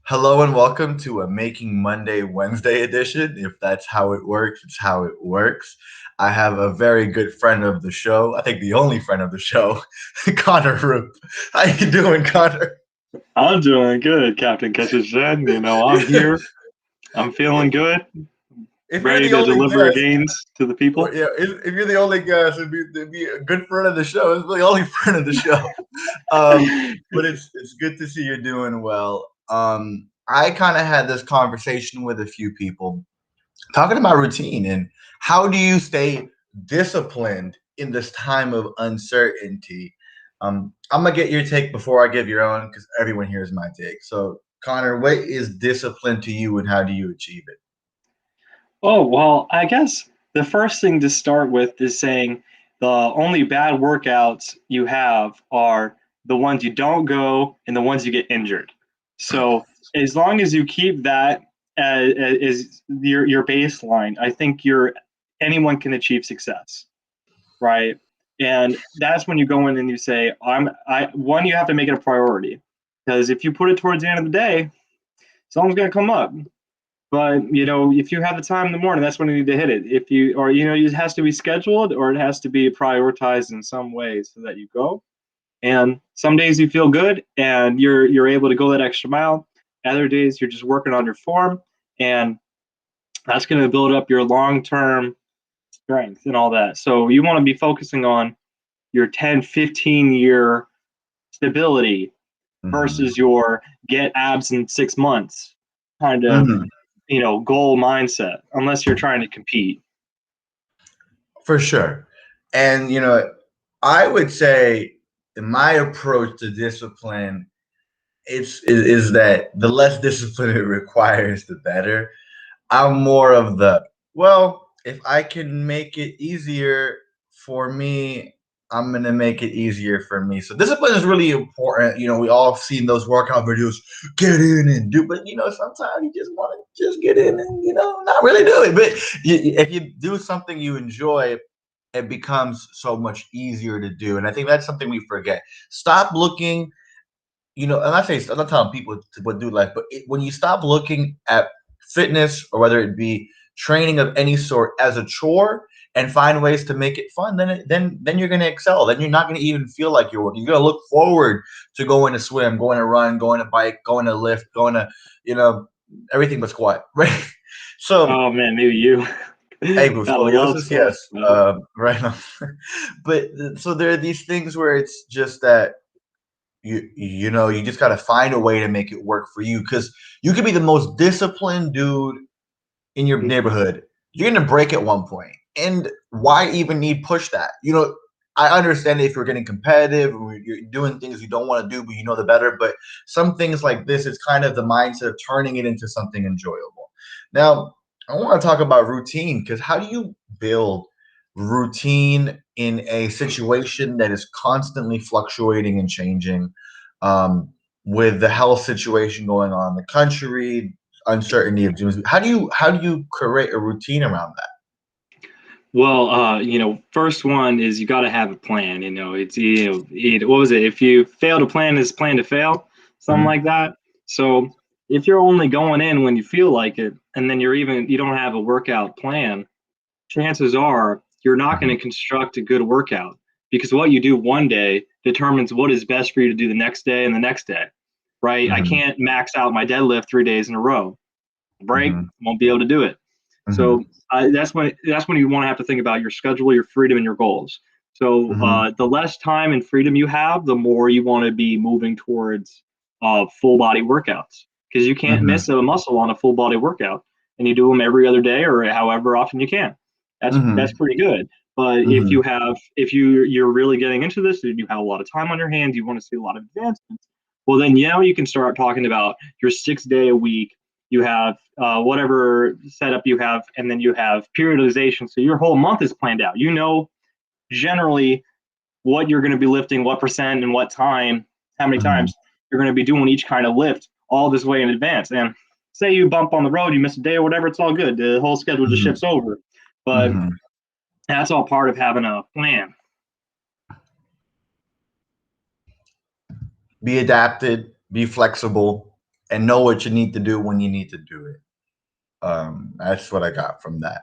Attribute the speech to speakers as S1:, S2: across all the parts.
S1: Hello and welcome to a Making Monday Wednesday edition. If that's how it works, it's how it works. I have a very good friend of the show. I think the only friend of the show, Connor Roop. How you doing, Connor?
S2: I'm doing good, Captain Catches Jen. I'm here. I'm feeling good,
S1: If you're
S2: ready
S1: the
S2: to
S1: only
S2: deliver
S1: guest,
S2: gains to the
S1: or,
S2: people.
S1: yeah, if you're the only guest, it'd be a good friend of the show. It's the only friend of the show. But it's good to see you're doing well. I kind of had this conversation with a few people talking about routine and how do you stay disciplined in this time of uncertainty. I'm gonna get your take before I give your own because everyone hears my take. So, Connor, what is discipline to you, and how do you achieve it?
S2: Oh, well, I guess the first thing to start with is saying the only bad workouts you have are the ones you don't go and the ones you get injured. So as long as you keep that as your baseline, I think anyone can achieve success, right? And that's when you go in and you say, you have to make it a priority. Because if you put it towards the end of the day, someone's gonna come up. But if you have the time in the morning, that's when you need to hit it. If you or it has to be scheduled or it has to be prioritized in some way so that you go. And some days you feel good and you're able to go that extra mile. Other days you're just working on your form, and that's going to build up your long-term strength and all that. So you want to be focusing on your 10, 15-year stability
S1: Mhm.
S2: versus your get abs in 6 months kind of,
S1: Mhm.
S2: goal mindset, unless you're trying to compete.
S1: For sure. And I would say my approach to discipline is that the less discipline it requires, the better. I'm more of the, well, if I can make it easier for me, I'm gonna make it easier for me. So discipline is really important. We all seen those workout videos, get in and do, but sometimes you just want to just get in and not really do it. But if you do something you enjoy, it becomes so much easier to do. And I think that's something we forget. Stop looking, and I'm not telling people to what do life, but when you stop looking at fitness or whether it be training of any sort as a chore and find ways to make it fun, then you're gonna excel. Then you're not gonna even feel like you're working. You're gonna look forward to going to swim, going to run, going to bike, going to lift, going to you know everything but squat, right? So,
S2: Oh man, maybe you.
S1: hey,
S2: I love
S1: scoliosis,
S2: squats,
S1: yes,
S2: man.
S1: right on. But so there are these things where it's just that you just got to find a way to make it work for you because you could be the most disciplined dude in your neighborhood. You're gonna break at one point, and why even need push that? I understand if you're getting competitive or you're doing things you don't want to do, but you know the better. But some things like this is kind of the mindset of turning it into something enjoyable. Now, I want to talk about routine because how do you build routine in a situation that is constantly fluctuating and changing, um, with the health situation going on in the country, uncertainty of doing? How do you create a routine around that?
S2: Well, first one is you got to have a plan. It's what was it? If you fail to plan, is plan to fail, something
S1: Mhm.
S2: like that. So if you're only going in when you feel like it, and then you don't have a workout plan, chances are you're not going
S1: Mhm.
S2: to construct a good workout because what you do one day determines what is best for you to do the next day and the next day, right? I
S1: Mhm.
S2: can't max out my deadlift 3 days in a row. Break,
S1: Mhm.
S2: won't be able to do it.
S1: Mhm.
S2: So that's when you want to have to think about your schedule, your freedom, and your goals. So
S1: Mhm.
S2: the less time and freedom you have, the more you want to be moving towards full body workouts because you can't
S1: Mhm.
S2: miss a muscle on a full body workout, and you do them every other day or however often you can. That's
S1: Mhm.
S2: pretty good. But
S1: Mhm.
S2: if you're really getting into this and you have a lot of time on your hands, you want to see a lot of advancements. Well, then you can start talking about your 6 day a week. You have whatever setup you have, and then you have periodization. So your whole month is planned out. You know generally what you're going to be lifting, what percent, and what time, how many
S1: Mhm.
S2: times you're going to be doing each kind of lift all this way in advance. And say you bump on the road, you miss a day or whatever, it's all good. The whole schedule just
S1: Mhm.
S2: shifts over. But
S1: Mhm.
S2: that's all part of having a plan.
S1: Be adapted, be flexible. and know what you need to do when you need to do it. That's what I got from that.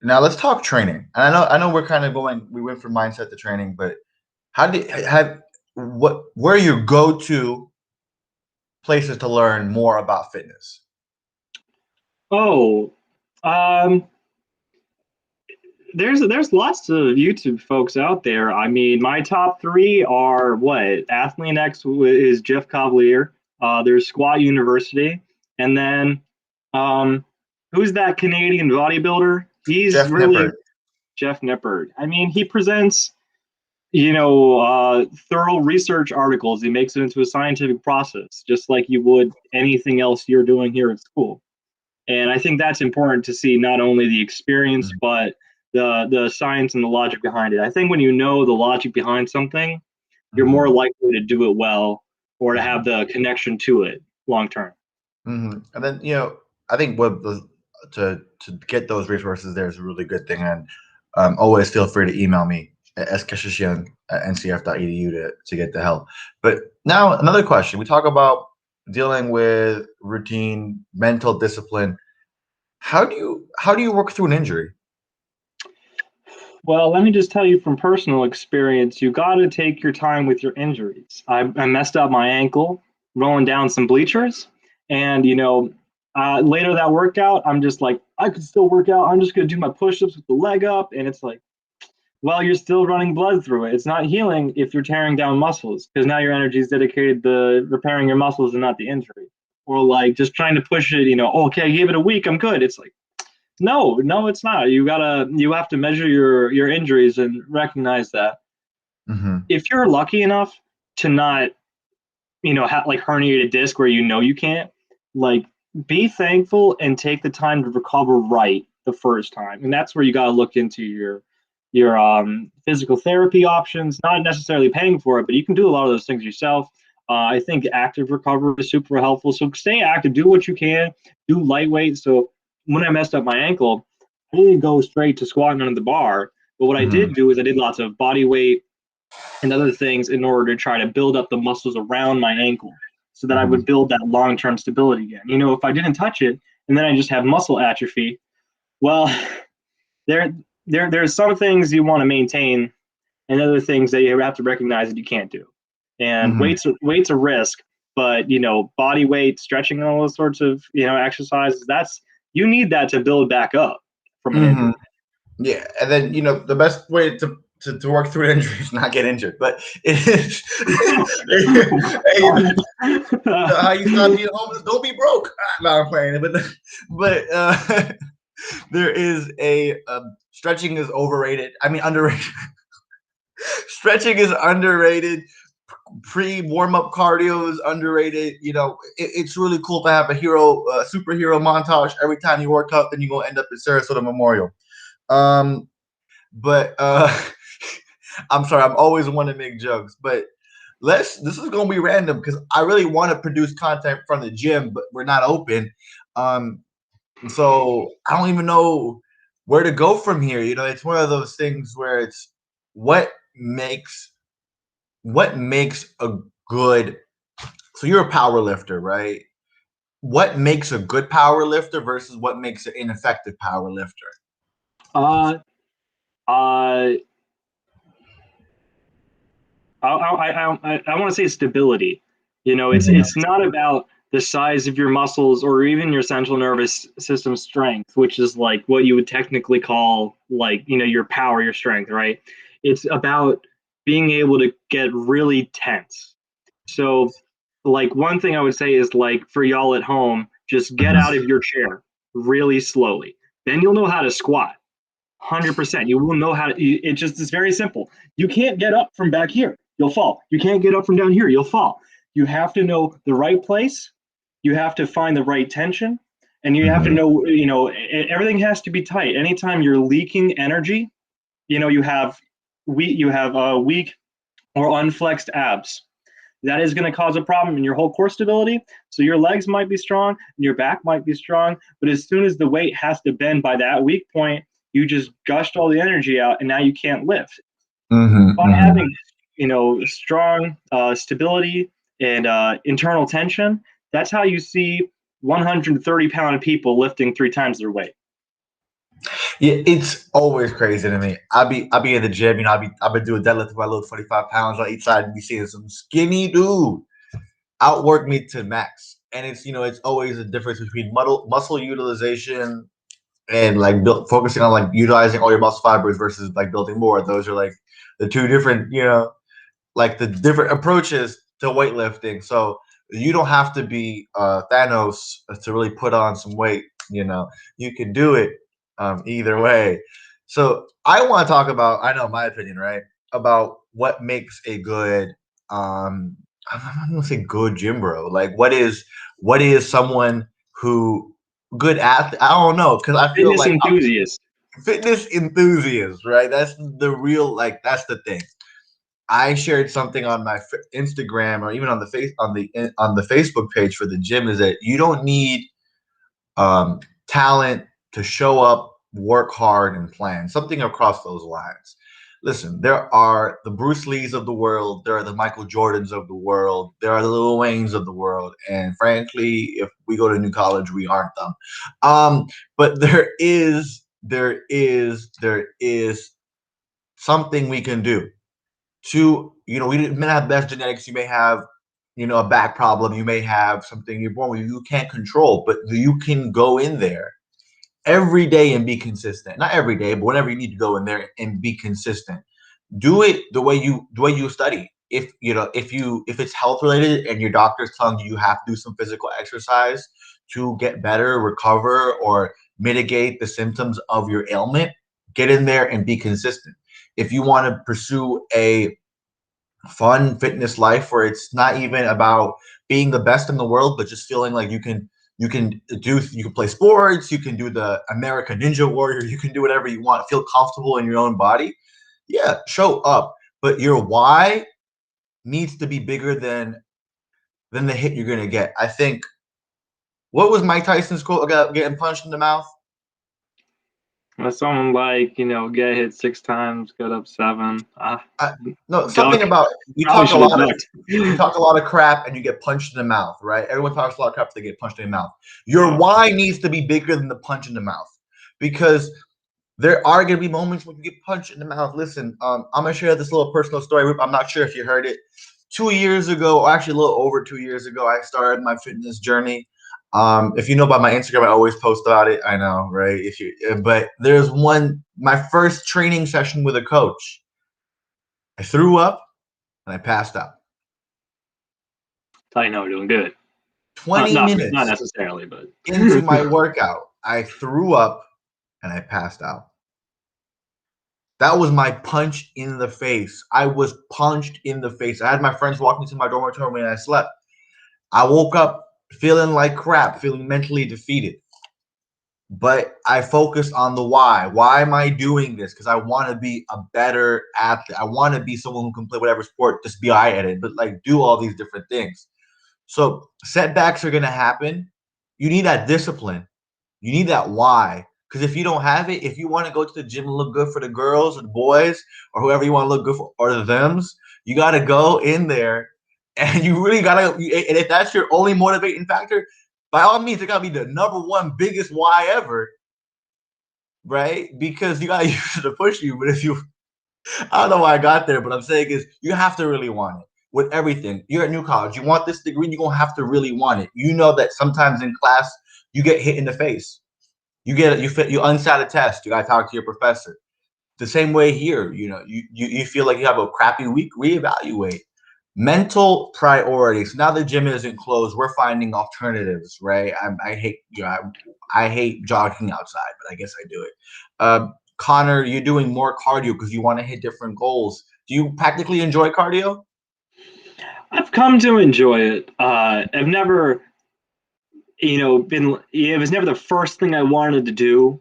S1: Now let's talk training. And I know we're kind of going. We went from mindset to training, but how do have what? Where are your go-to places to learn more about fitness?
S2: Oh, um, there's lots of YouTube folks out there. I mean, my top three are what Athlete X is Jeff Cavalier. There's Squat University, and then um, who's that Canadian bodybuilder? He's
S1: Jeff
S2: really
S1: Nippert.
S2: Jeff Nippard. I mean, he presents thorough research articles. He makes it into a scientific process, just like you would anything else you're doing here at school. And I think that's important to see not only the experience,
S1: Mhm,
S2: but the science and the logic behind it. I think when you know the logic behind something, you're more
S1: mhm,
S2: likely to do it well or to have
S1: mhm,
S2: the connection to it long term.
S1: And then I think what the to get those resources there is a really good thing. And always feel free to email me at skashishian@ncf.edu to get the help. But now another question: we talk about dealing with routine, mental discipline. How do you work through an injury?
S2: Well, let me just tell you from personal experience, you got to take your time with your injuries. I messed up my ankle rolling down some bleachers, and later that workout, I'm just like, I could still work out. I'm just gonna do my push-ups with the leg up, and it's like, well, you're still running blood through it. It's not healing if you're tearing down muscles because now your energy is dedicated to repairing your muscles and not the injury. Or like just trying to push it, okay, give it a week, I'm good. It's like, no, no, it's not. You have to measure your injuries and recognize that.
S1: Hmm.
S2: If you're lucky enough to not, have like herniated disc where you can't, like be thankful and take the time to recover right the first time. And that's where you got to look into your physical therapy options, not necessarily paying for it, but you can do a lot of those things yourself. I think active recovery is super helpful. So stay active, do what you can, do lightweight. So when I messed up my ankle, I didn't go straight to squatting under the bar. But what I
S1: Hmm.
S2: did do is I did lots of body weight and other things in order to try to build up the muscles around my ankle so that I
S1: Hmm.
S2: would build that long term stability again. If I didn't touch it and then I just have muscle atrophy, well, there there's some things you want to maintain and other things that you have to recognize that you can't do. And
S1: Hmm.
S2: weight's a risk, but body weight, stretching, and all those sorts of exercises, that's you need that to build back up from an
S1: Hmm.
S2: injury.
S1: Yeah, and then the best way to work through an injury is not get injured. But it is how you stop being homeless. Don't be broke. No, I'm playing. But there is stretching is overrated. I mean underrated. Stretching is underrated. Pre warm up cardio is underrated. It's really cool to have a superhero montage every time you work out. Then you go end up at Sarasota Memorial. Um, but I'm sorry, I'm always want to make jokes, but this is gonna be random because I really want to produce content from the gym, but we're not open. Um, so I don't even know where to go from here. It's one of those things where it's what makes what makes a good so you're a power lifter, right? What makes a good power lifter versus what makes an ineffective power lifter?
S2: uh, uh, I want to say stability. It's not about the size of your muscles or even your central nervous system strength, which is like what you would technically call like your power, your strength, right? It's about being able to get really tense. So, like one thing I would say is like for y'all at home, just get out of your chair really slowly. Then you'll know how to squat. 100%. You will know how to. It just is very simple. You can't get up from back here. You'll fall. You can't get up from down here. You'll fall. You have to know the right place. You have to find the right tension, and you have to
S1: Mhm.
S2: know. Everything has to be tight. Anytime you're leaking energy, you have weak or unflexed abs. That is going to cause a problem in your whole core stability. So your legs might be strong and your back might be strong, but as soon as the weight has to bend by that weak point, you just gushed all the energy out and now you can't lift.
S1: Mhm.
S2: By
S1: Mhm.
S2: having strong stability and internal tension, That's how you see 130-pound people lifting 3 times their weight.
S1: Yeah, it's always crazy to me. I be in the gym, I've been doing deadlift if I load 25 pounds on each side and be seeing some skinny dude outwork me to max. And it's always a difference between muscle utilization and like focusing on like utilizing all your muscle fibers versus like building more. Those are like the two different, like the different approaches to weightlifting. So you don't have to be Thanos to really put on some weight. You can do it either way. So I want to talk about, I know my opinion, right? About what makes a good, I'm not gonna say good gym bro. Like what is someone who good athlete? I don't know because I feel
S2: Fitness
S1: like
S2: enthusiast.
S1: fitness enthusiast, right? That's the real like that's the thing. I shared something on my Instagram or even on the on the Facebook page for the gym is that you don't need talent to show up, work hard, and plan. Something across those lines. Listen, there are the Bruce Lees of the world, there are the Michael Jordans of the world, there are the Lil Waynes of the world, and frankly, if we go to new college, we aren't them. But there is something we can do to we may have best genetics, you may have a back problem, you may have something you're born with you can't control, but you can go in there every day and be consistent. Not every day, but whenever you need to go in there and be consistent. Do it the way you study. If it's health related and your doctor's telling you have to do some physical exercise to get better, recover, or mitigate the symptoms of your ailment, get in there and be consistent. If you want to pursue a fun fitness life where it's not even about being the best in the world, but just feeling like you can play sports, you can do the American Ninja Warrior, you can do whatever you want, feel comfortable in your own body. Yeah, show up. But your why needs to be bigger than the hit you're gonna get. I think what was Mike Tyson's quote about getting punched in the mouth?
S2: Someone like, get hit 6 times, get up 7.
S1: I, no, something
S2: Duck.
S1: about
S2: Probably should have ducked.
S1: you talk a lot of crap and you get punched in the mouth, right? Everyone talks a lot of crap, they get punched in the mouth. Your why needs to be bigger than the punch in the mouth, because there are going to be moments when you get punched in the mouth. Listen, I'm going to share this little personal story. I'm not sure if you heard it. 2 years ago, or actually a little over 2 years ago, I started my fitness journey. If you know about my Instagram, I always post about it. I know, right? But there's my first training session with a coach. I threw up and I passed out.
S2: That's how you know we're doing good.
S1: 20
S2: Not
S1: minutes
S2: necessarily, but
S1: into my workout, I threw up and I passed out. That was my punch in the face. I was punched in the face. I had my friends walk me to my dormitory and I slept. I woke up feeling like crap, feeling mentally defeated. But I focused on the why. Why am I doing this? Because I want to be a better athlete. I want to be someone who can play whatever sport, just be eye at it, but like do all these different things. So setbacks are going to happen. You need that discipline. You need that why. Because if you don't have it, if you want to go to the gym and look good for the girls or the boys or whoever you want to look good for, or the thems, you got to go in there and you really got to. And if that's your only motivating factor, by all means, it got to be the number one biggest why ever, right? Because you got to use it to push you. But I don't know why I got there, but I'm saying is you have to really want it with everything. You're at New College. You want this degree, you're going to have to really want it. You know that sometimes in class, you get hit in the face. You unsat a test. You got to talk to your professor. The same way here, you feel like you have a crappy week, reevaluate. Mental priorities. Now the gym isn't closed. We're finding alternatives, right? I hate, I hate jogging outside, but I guess I do it. Connor, you're doing more cardio because you want to hit different goals. Do you practically enjoy cardio?
S2: I've come to enjoy it. I've never, it was never the first thing I wanted to do,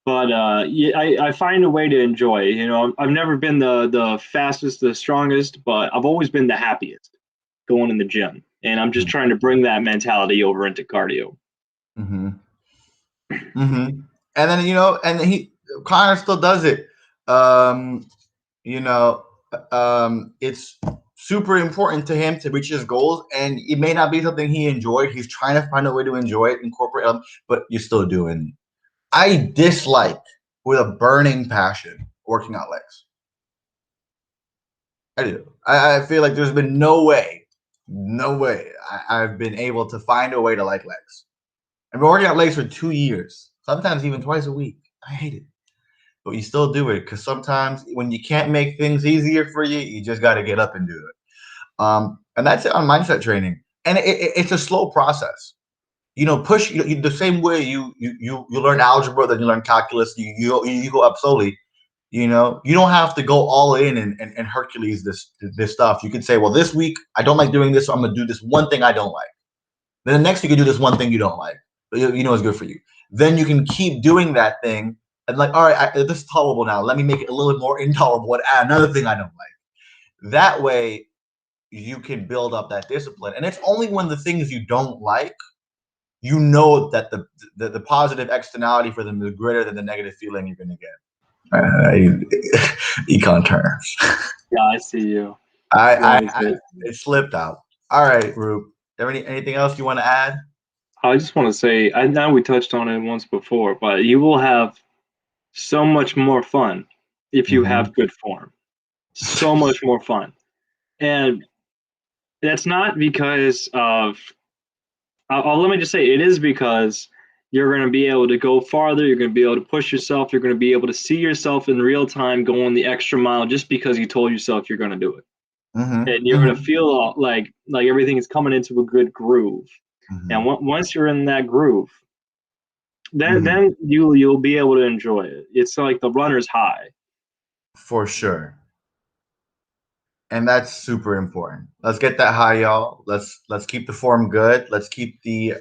S2: but yeah, I find a way to enjoy it. I've never been the fastest, the strongest, but I've always been the happiest going in the gym. And I'm just trying to bring that mentality over into cardio.
S1: Mm-hmm. Mm-hmm. And then Connor still does it. You know, it's super important to him to reach his goals, and it may not be something he enjoyed. He's trying to find a way to enjoy it, incorporate them, but you're still doing it. I dislike with a burning passion working out legs. I do. I feel like there's been no way I've been able to find a way to like legs. I've been working out legs for 2 years, sometimes even twice a week. I hate it. But you still do it because sometimes when you can't make things easier for you, you just got to get up and do it. And that's it on mindset training. And it's a slow process. Push the same way you learn algebra, then you learn calculus. You go up slowly. You don't have to go all in and Hercules this stuff. You can say, well, this week I don't like doing this, so I'm gonna do this one thing I don't like. Then the next week you do this one thing you don't like, but you know it's good for you. Then you can keep doing that thing and like, all right, this is tolerable now. Let me make it a little bit more intolerable and add another thing I don't like. That way you can build up that discipline. And it's only when the things you don't like, that the positive externality for them is greater than the negative feeling you're gonna get. Econ terms.
S2: Yeah, I see you.
S1: It slipped out. All right, Rube. Anything else you want to add?
S2: I just want to say, I know we touched on it once before, but you will have so much more fun if you have good form. So much more fun. And that's not because of, let me just say, it is because you're going to be able to go farther. You're going to be able to push yourself. You're going to be able to see yourself in real time going the extra mile just because you told yourself you're going to do it. And you're going to feel like everything is coming into a good groove. And once you're in that groove, then you'll be able to enjoy it. It's like the runner's high.
S1: For sure. And that's super important. Let's get that high, y'all. Let's keep the form good. Let's keep the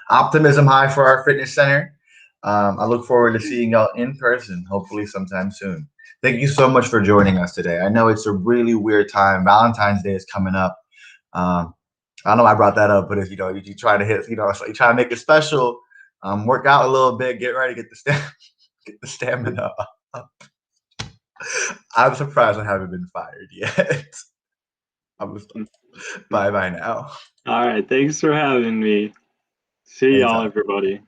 S1: optimism high for our fitness center. I look forward to seeing y'all in person, hopefully sometime soon. Thank you so much for joining us today. I know it's a really weird time. Valentine's Day is coming up. I don't know why I brought that up, but if you try to hit, so you try to make it special, work out a little bit, get ready, get the stamina up. I'm surprised I haven't been fired yet. Bye now.
S2: All right. Thanks for having me. See y'all, everybody.